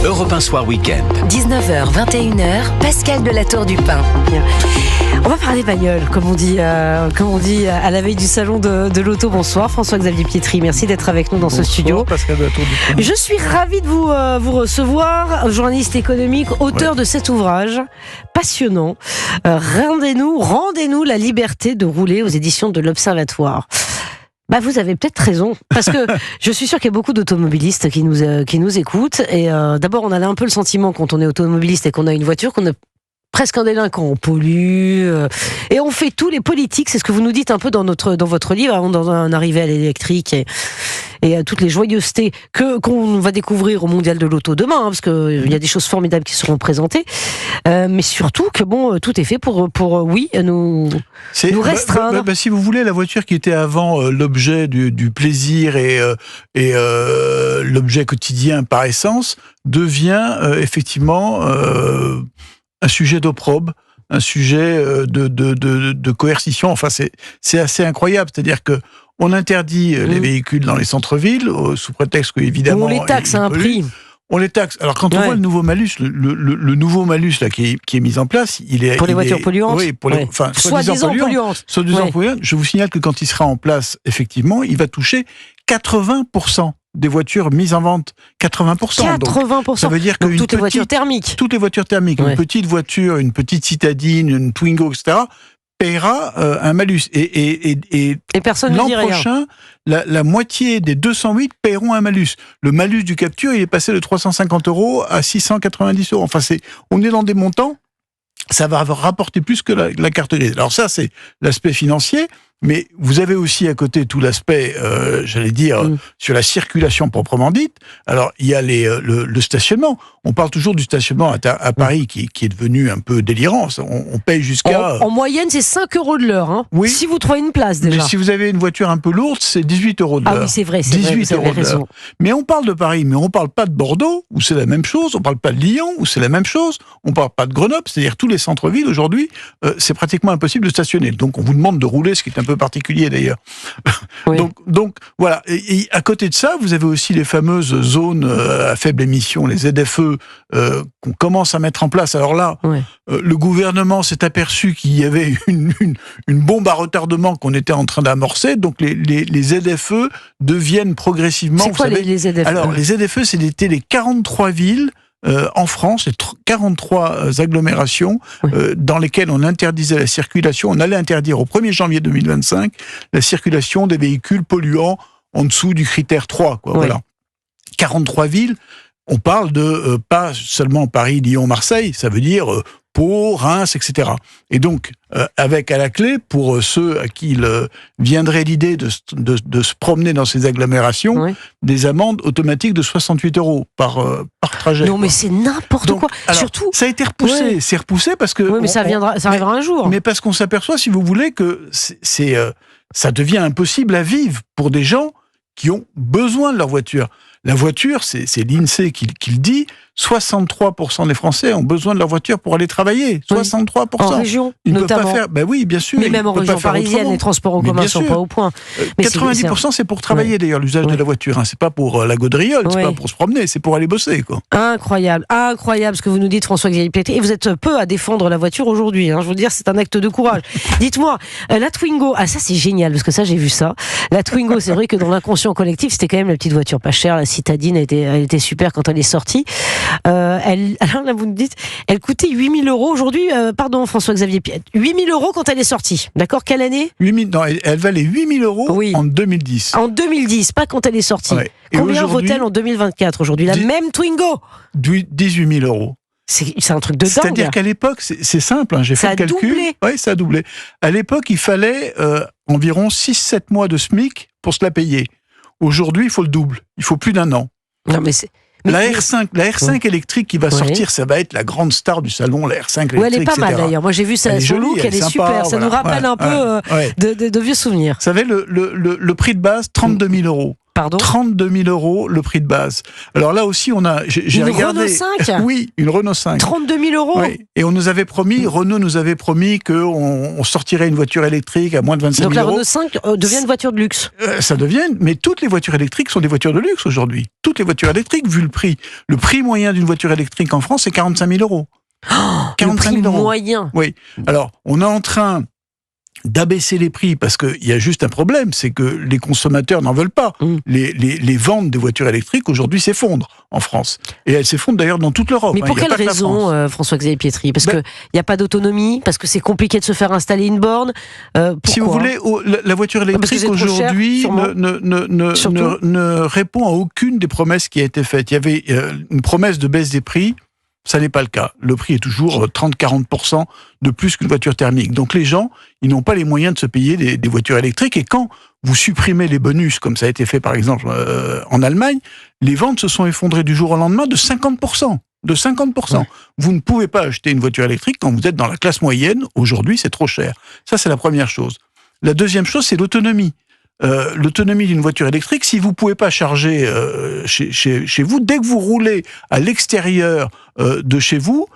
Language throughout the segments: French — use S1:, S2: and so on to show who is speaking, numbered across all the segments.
S1: Europe 1 Soir Week-end.
S2: 19h, 21h, Pascal de la Tour du Pin.
S3: On va parler bagnole, comme on dit à la veille du salon de l'auto. Bonsoir François-Xavier Pietri, merci d'être avec nous dans ce studio.
S4: Pascal de la Tour du Pin.
S3: Je suis ravie de vous recevoir, journaliste économique, auteur de cet ouvrage passionnant. Rendez-nous la liberté de rouler aux éditions de l'Observatoire. Vous avez peut-être raison, parce que je suis sûre qu'il y a beaucoup d'automobilistes qui nous écoutent. Et d'abord, on a un peu le sentiment, quand on est automobiliste et qu'on a une voiture, qu'on est presque un délinquant, on pollue, et on fait tous les politiques. C'est ce que vous nous dites un peu dans votre livre, avant d'en arriver à l'électrique et à toutes les joyeusetés qu'on va découvrir au Mondial de l'Auto demain, parce qu'il y a des choses formidables qui seront présentées, mais surtout que tout est fait pour nous restreindre.
S4: Si vous voulez, la voiture qui était avant l'objet du plaisir et l'objet quotidien par essence devient effectivement un sujet d'opprobre, un sujet de coercition. Enfin, c'est assez incroyable. C'est-à-dire que on interdit les véhicules dans les centres-villes sous prétexte qu'évidemment...
S3: On les taxe à un prix.
S4: On les taxe. Alors quand on voit le nouveau malus, le nouveau malus là qui est mis en place, il est
S3: pour les voitures polluantes.
S4: Oui, pour les
S3: soi-disant polluantes.
S4: Soi-disant polluantes. Je vous signale que quand il sera en place, effectivement, il va toucher 80% des voitures mises en vente. 80%.
S3: 80%.
S4: Donc, ça veut dire que
S3: toutes les voitures thermiques.
S4: Toutes les voitures thermiques. Une petite voiture, une petite citadine, une Twingo, etc. paiera un malus. Et
S3: personne
S4: l'an
S3: ne dit rien.
S4: prochain, la moitié des 208 paieront un malus. Le malus du Captur, il est passé de 350 € à 690 €. Enfin, on est dans des montants, ça va rapporter plus que la carte grise. Alors ça, c'est l'aspect financier, mais vous avez aussi à côté tout l'aspect, sur la circulation proprement dite. Alors, il y a le stationnement. On parle toujours du stationnement à Paris qui est devenu un peu délirant. On paye jusqu'à...
S3: En moyenne, c'est 5 € de l'heure. Hein,
S4: oui.
S3: Si vous trouvez une place, déjà.
S4: Mais si vous avez une voiture un peu lourde, c'est 18 € de l'heure.
S3: Ah oui, c'est vrai,
S4: 18
S3: vous avez
S4: € de
S3: raison.
S4: l'heure. Mais on parle de Paris, mais on parle pas de Bordeaux, où c'est la même chose. On parle pas de Lyon, où c'est la même chose. On parle pas de Grenoble, c'est-à-dire tous les centres-villes, aujourd'hui, c'est pratiquement impossible de stationner. Donc, on vous demande de rouler, ce qui est un peu particulier, d'ailleurs. Oui. Donc, voilà. Et à côté de ça, vous avez aussi les fameuses zones à faible émission, les ZFE, qu'on commence à mettre en place. Alors là, le gouvernement s'est aperçu qu'il y avait une bombe à retardement qu'on était en train d'amorcer. Donc, les ZFE deviennent progressivement...
S3: C'est quoi les ZFE ?
S4: Alors, les ZFE, c'était les 43 villes en France, les 43 agglomérations dans lesquelles on interdisait la circulation. On allait interdire au 1er janvier 2025 la circulation des véhicules polluants en dessous du critère 3. Voilà. 43 villes, on parle de pas seulement Paris, Lyon, Marseille, ça veut dire Pau, Reims, etc. Et donc, avec à la clé, pour ceux à qui il viendrait l'idée de se promener dans ces agglomérations, des amendes automatiques de 68 € par trajet.
S3: Non, mais c'est n'importe quoi.
S4: Alors, surtout, ça a été repoussé. C'est repoussé parce que...
S3: Oui, mais ça arrivera un jour.
S4: Mais parce qu'on s'aperçoit, si vous voulez, que ça devient impossible à vivre pour des gens qui ont besoin de leur voiture. La voiture, c'est l'INSEE qui le dit, 63% des Français ont besoin de leur voiture pour aller travailler. 63%.
S3: En région,
S4: ils
S3: notamment.
S4: Ne peuvent pas faire, oui, bien sûr.
S3: Mais même en région parisienne, les transports en commun ne sont pas au point.
S4: Mais 90% c'est pour travailler, d'ailleurs, l'usage de la voiture. Hein. C'est pas pour la gaudriole, c'est pas pour se promener, c'est pour aller bosser.
S3: Incroyable ce que vous nous dites, François-Xavier Pietri. Et vous êtes peu à défendre la voiture aujourd'hui. Je veux dire, c'est un acte de courage. Dites-moi, la Twingo, ça c'est génial, parce que ça, j'ai vu ça. La Twingo, c'est vrai que dans l'inconscient collectif, c'était quand même la petite voiture pas chère, la citadine, elle était super quand elle est sortie. Alors là, vous nous dites, elle coûtait 8 000 € aujourd'hui, pardon François-Xavier Pietri, 8 000 € quand elle est sortie. D'accord, quelle année ?
S4: Non, elle valait 8 000 € en 2010.
S3: En 2010, pas quand elle est sortie. Ouais. Combien vaut-elle en 2024 aujourd'hui ? La même Twingo ?
S4: 18 000 €.
S3: C'est un truc de dingue.
S4: C'est-à-dire qu'à l'époque, c'est simple, j'ai fait le calcul. Oui, ça a doublé. À l'époque, il fallait environ 6-7 mois de SMIC pour se la payer. Aujourd'hui, il faut le double. Il faut plus d'1 an.
S3: Non, mais
S4: la R5 électrique qui va sortir, ça va être la grande star du salon, la R5 électrique.
S3: Elle est pas mal d'ailleurs. Moi j'ai vu ça, son look, elle est super. Ça nous rappelle un peu de vieux souvenirs.
S4: Vous savez, le prix de base, 32 000 €.
S3: Pardon ?
S4: 32 000 € le prix de base. Alors là aussi, j'ai regardé.
S3: Renault 5 ?
S4: Oui, une Renault 5.
S3: 32 000 €.
S4: Oui. Et Renault nous avait promis qu'on sortirait une voiture électrique à moins de 25 000 €.
S3: Donc la Renault 5 devient une voiture de luxe.
S4: Ça devient, mais toutes les voitures électriques sont des voitures de luxe aujourd'hui. Toutes les voitures électriques, vu le prix. Le prix moyen d'une voiture électrique en France, c'est 45 000 €.
S3: Oh, 45 000 € moyen.
S4: Oui. Alors, on est en train d'abaisser les prix parce qu'il y a juste un problème, c'est que les consommateurs n'en veulent pas. Les ventes des voitures électriques aujourd'hui s'effondrent en France. Et elles s'effondrent d'ailleurs dans toute l'Europe.
S3: Mais pour quelle raison, François-Xavier Pietri ? Parce qu'il n'y a pas d'autonomie, parce que c'est compliqué de se faire installer une borne.
S4: Si vous voulez, la voiture électrique aujourd'hui ne répond à aucune des promesses qui a été faite. Il y avait une promesse de baisse des prix. Ça n'est pas le cas. Le prix est toujours 30-40% de plus qu'une voiture thermique. Donc les gens, ils n'ont pas les moyens de se payer des voitures électriques. Et quand vous supprimez les bonus, comme ça a été fait par exemple en Allemagne, les ventes se sont effondrées du jour au lendemain de 50%. De 50%. Ouais. Vous ne pouvez pas acheter une voiture électrique quand vous êtes dans la classe moyenne. Aujourd'hui, c'est trop cher. Ça, c'est la première chose. La deuxième chose, c'est l'autonomie. L'autonomie d'une voiture électrique, si vous ne pouvez pas charger chez vous, dès que vous roulez à l'extérieur de chez vous,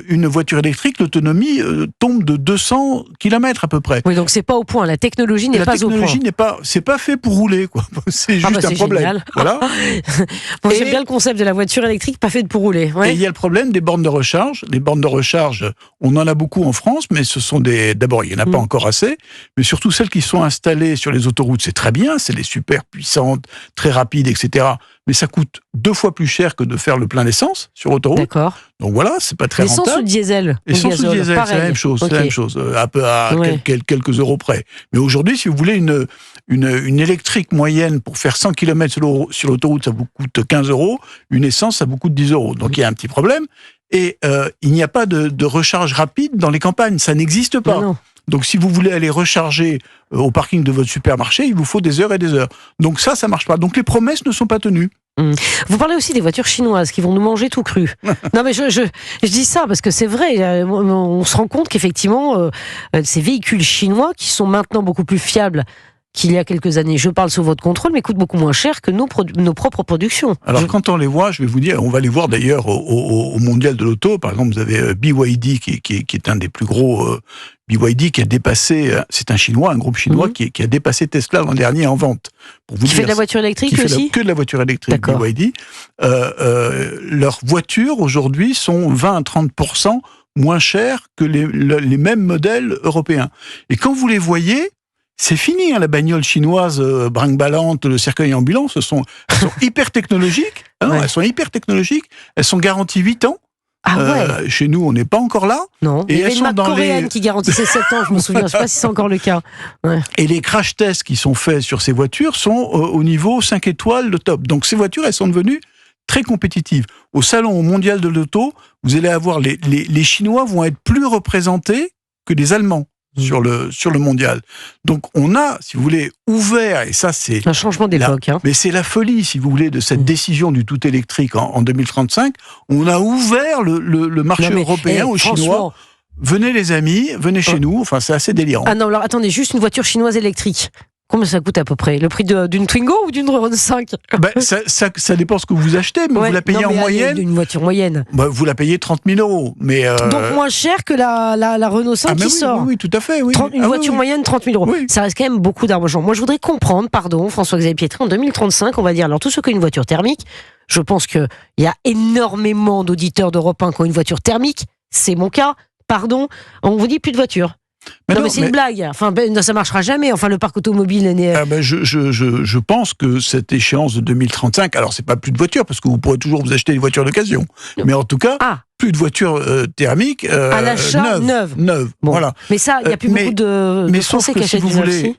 S4: une voiture électrique, l'autonomie tombe de 200 km à peu près.
S3: Oui, donc c'est pas au point. La technologie n'est pas au point. La technologie
S4: c'est pas fait pour rouler, quoi. C'est juste un problème.
S3: Génial.
S4: Voilà.
S3: Bon, j'aime bien le concept de la voiture électrique pas faite pour rouler. Ouais.
S4: Et il y a le problème des bornes de recharge. Les bornes de recharge, on en a beaucoup en France, mais ce sont d'abord, il y en a pas encore assez, mais surtout celles qui sont installées sur les autoroutes, c'est très bien, c'est les super puissantes, très rapides, etc. Mais ça coûte 2 fois plus cher que de faire le plein d'essence sur autoroute.
S3: D'accord.
S4: Donc voilà, c'est pas très rentable.
S3: L'essence ou diesel ?
S4: L'essence ou diesel, c'est la même chose. Okay. C'est la même chose, quelques euros près. Mais aujourd'hui, si vous voulez une électrique moyenne pour faire 100 km sur l'autoroute, ça vous coûte 15 €. Une essence, ça vous coûte 10 €. Donc il y a un petit problème. Et il n'y a pas de recharge rapide dans les campagnes. Ça n'existe pas. Non. Donc, si vous voulez aller recharger au parking de votre supermarché, il vous faut des heures et des heures. Donc ça marche pas. Donc les promesses ne sont pas tenues.
S3: Vous parlez aussi des voitures chinoises qui vont nous manger tout cru. Non mais je dis ça parce que c'est vrai, on se rend compte qu'effectivement ces véhicules chinois qui sont maintenant beaucoup plus fiables qu'il y a quelques années, je parle sous votre contrôle, mais coûtent beaucoup moins cher que nos propres productions.
S4: Alors quand on les voit, je vais vous dire, on va les voir d'ailleurs au Mondial de l'Auto. Par exemple, vous avez BYD qui est un des plus gros. BYD qui a dépassé, c'est un Chinois, un groupe chinois qui a dépassé Tesla l'an dernier en vente.
S3: Pour vous dire, fait de la voiture électrique aussi ?
S4: Que de la voiture électrique, BYD. Leurs voitures aujourd'hui sont 20 à 30% moins chères que les mêmes modèles européens. Et quand vous les voyez, c'est fini, hein, la bagnole chinoise brinque-ballante, le cercueil ambulant, elles sont hyper technologiques. Elles sont hyper technologiques. Elles sont garanties 8 ans.
S3: Ah ouais.
S4: Chez nous, on n'est pas encore là.
S3: Non. Et il y avait une marque coréenne qui garantissait 7 ans, je me souviens. Je ne sais pas si c'est encore le cas. Ouais.
S4: Et les crash tests qui sont faits sur ces voitures sont au niveau 5 étoiles, le top. Donc ces voitures, elles sont devenues très compétitives. Au salon mondial de l'auto, vous allez avoir les Chinois vont être plus représentés que les Allemands. Sur le mondial. Donc on a, si vous voulez, ouvert, et ça c'est...
S3: un changement d'époque.
S4: Mais c'est la folie, si vous voulez, de cette décision du tout électrique en 2035. On a ouvert le marché européen aux Chinois. Venez les amis, venez chez nous, enfin c'est assez délirant.
S3: Ah non, alors attendez, juste une voiture chinoise électrique. Combien ça coûte à peu près ? Le prix d'une Twingo ou d'une Renault 5 ?
S4: Ça dépend ce que vous achetez, mais vous la payez en moyenne.
S3: Une voiture moyenne.
S4: Vous la payez 30 000 €. Mais
S3: donc moins cher que la Renault 5 qui sort.
S4: Oui, tout à fait. Oui.
S3: Une voiture moyenne, 30 000 €. Oui. Ça reste quand même beaucoup d'argent. Moi, je voudrais comprendre, François-Xavier Pietri, en 2035, on va dire, alors tous ceux qui ont une voiture thermique, je pense qu'il y a énormément d'auditeurs d'Europe 1 qui ont une voiture thermique. C'est mon cas. Pardon, on vous dit plus de voiture. Mais c'est une blague. Enfin, ça marchera jamais. Enfin, le parc automobile est né.
S4: Je pense que cette échéance de 2035, alors c'est pas plus de voitures parce que vous pourrez toujours vous acheter des voitures d'occasion. Mais en tout cas, plus de voitures thermiques
S3: à l'achat neuves.
S4: Bon. Voilà.
S3: Mais ça, il y a plus beaucoup de Français qui achètent des neuves.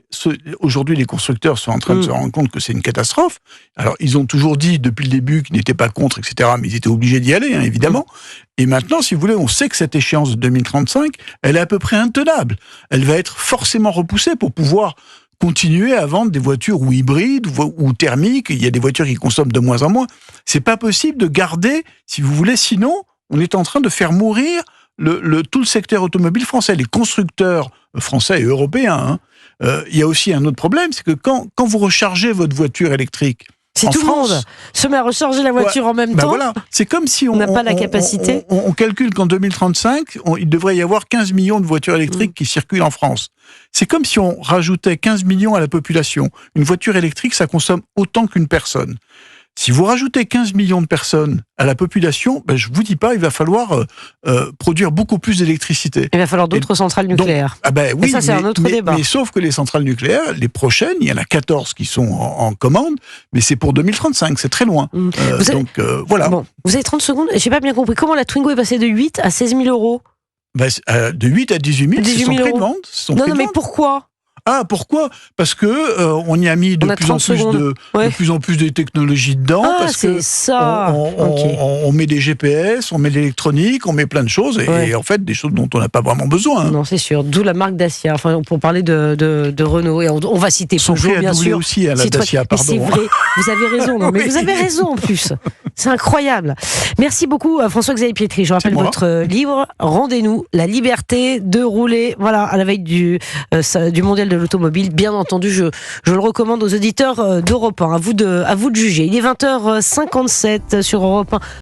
S4: Aujourd'hui, les constructeurs sont en train de se rendre compte que c'est une catastrophe. Alors, ils ont toujours dit depuis le début qu'ils n'étaient pas contre, etc. Mais ils étaient obligés d'y aller, évidemment. Et maintenant, si vous voulez, on sait que cette échéance de 2035, elle est à peu près intenable. Elle va être forcément repoussée pour pouvoir continuer à vendre des voitures ou hybrides ou thermiques. Il y a des voitures qui consomment de moins en moins. C'est pas possible de garder, si vous voulez, sinon, on est en train de faire mourir tout le secteur automobile français, les constructeurs français et européens. Il y a aussi un autre problème, c'est que quand vous rechargez votre voiture électrique,
S3: si tout le monde se met à recharger la voiture en même temps,
S4: voilà. C'est comme si on
S3: n'a pas la capacité.
S4: On calcule qu'en 2035, il devrait y avoir 15 millions de voitures électriques qui circulent en France. C'est comme si on rajoutait 15 millions à la population. Une voiture électrique, ça consomme autant qu'une personne. Si vous rajoutez 15 millions de personnes à la population, je vous dis pas, il va falloir produire beaucoup plus d'électricité.
S3: Il va falloir d'autres centrales nucléaires.
S4: Oui,
S3: et ça, c'est un autre débat.
S4: Mais sauf que les centrales nucléaires, les prochaines, il y en a 14 qui sont en commande, mais c'est pour 2035, c'est très loin. Voilà.
S3: Bon, vous avez 30 secondes, j'ai pas bien compris. Comment la Twingo est passée de 8 à 16 000 euros?
S4: De 8 à 18 000, c'est son prix de vente.
S3: Non, mais pourquoi?
S4: Ah, pourquoi? Parce que on y a mis de plus en plus de technologies dedans. Parce
S3: c'est
S4: que
S3: ça.
S4: On met des GPS, on met de l'électronique, on met plein de choses, et en fait des choses dont on n'a pas vraiment besoin.
S3: Non, c'est sûr. D'où la marque Dacia. Enfin, pour parler de Renault, et on va citer Peugeot, bien sûr.
S4: Aussi à la Dacia, pardon.
S3: C'est vrai. Vous avez raison. Non, mais vous avez raison en plus. C'est incroyable. Merci beaucoup, François-Xavier Pietri. Je rappelle votre livre. Rendez-nous la liberté de rouler. Voilà, à la veille du mondial de l'automobile. Bien entendu, je le recommande aux auditeurs d'Europe 1. À vous de juger. Il est 20h57 sur Europe 1.